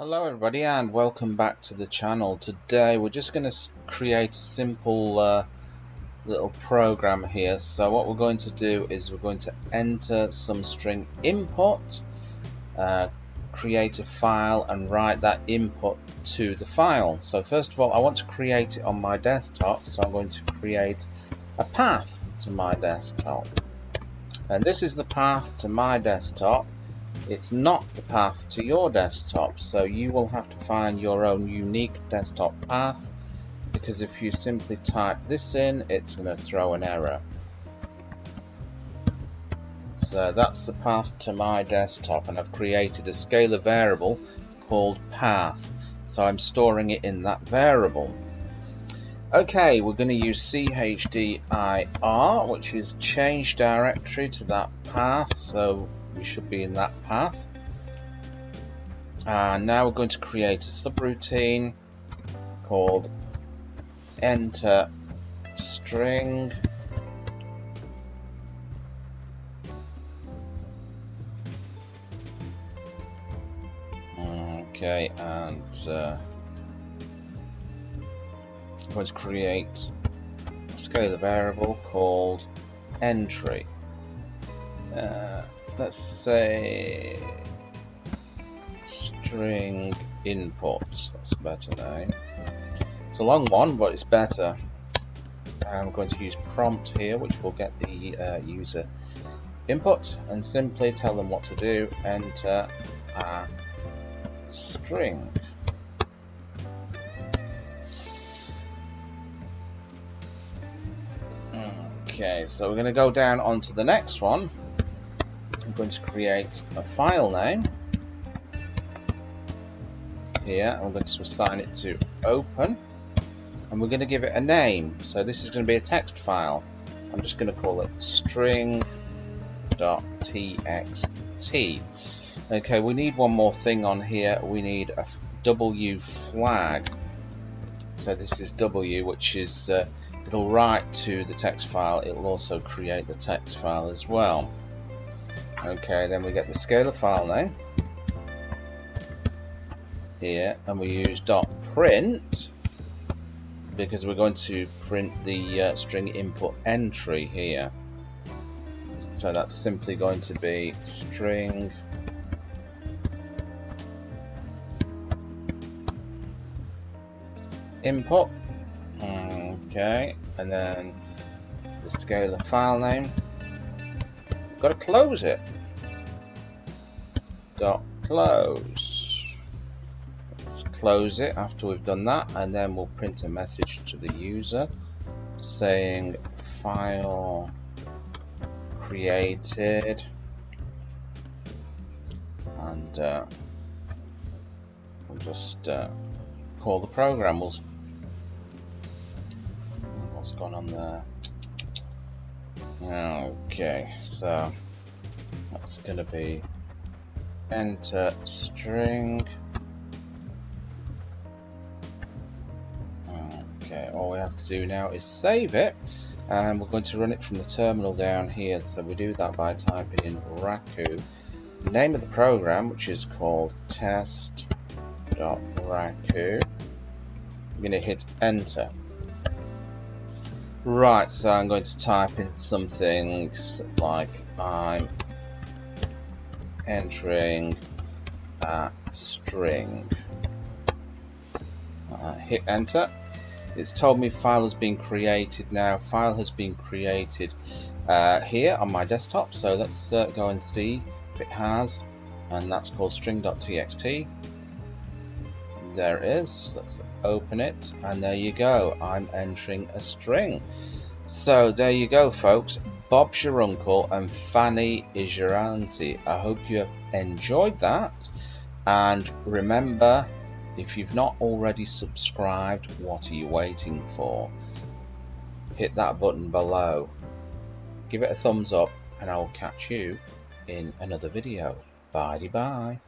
Hello everybody and welcome back to the channel. Today we're just going to create a simple little program here. So what we're going to do is we're going to enter some string input, create a file and write that input to the file. So first of all I want to create it on my desktop, so I'm going to create a path to my desktop. And this is the path to my desktop. It's not the path to your desktop, so you will have to find your own unique desktop path, because if you simply type this in, it's going to throw an error. So that's the path to my desktop, and I've created a scalar variable called path, so I'm storing it in that variable. Okay, we're going to use chdir, which is change directory to that path, so we should be in that path. And now we're going to create a subroutine called enter string. Okay, and I'm going to create a scalar variable called entry. Let's say string inputs. That's a better name. It's a long one, but it's better. I'm going to use prompt here, which will get the user input, and simply tell them what to do. Enter a string. Okay, so we're going to go down onto the next one. I'm going to create a file name here. I'm going to assign it to open, and we're going to give it a name. So this is going to be a text file. I'm just going to call it string.txt. Okay, we need one more thing on here. We need a W flag. So this is W, which is it'll write to the text file. It'll also create the text file as well. Okay, then we get the scalar file name here, and we use .print because we're going to print the string input entry here. So that's simply going to be string input. Okay, and then the scalar file name. Got to close it. Close. Let's close it after we've done that, and then we'll print a message to the user saying file created, and we'll just call the program. What's gone on there? Okay, so that's going to be enter string. Okay, all we have to do now is save it, and we're going to run it from the terminal down here. So we do that by typing in Raku, the name of the program, which is called test.raku. I'm going to hit enter. Right, so I'm going to type in something like I'm entering a string. Hit enter. It's told me file has been created now. File has been created here on my desktop, so let's go and see if it has, and that's called string.txt. There it is. Let's open it, and there you go. I'm entering a string. So there you go, folks. Bob's your uncle and Fanny is your auntie. I hope you have enjoyed that, and remember, if you've not already subscribed, what are you waiting for? Hit that button below, give it a thumbs up, and I will catch you in another video. Bye bye.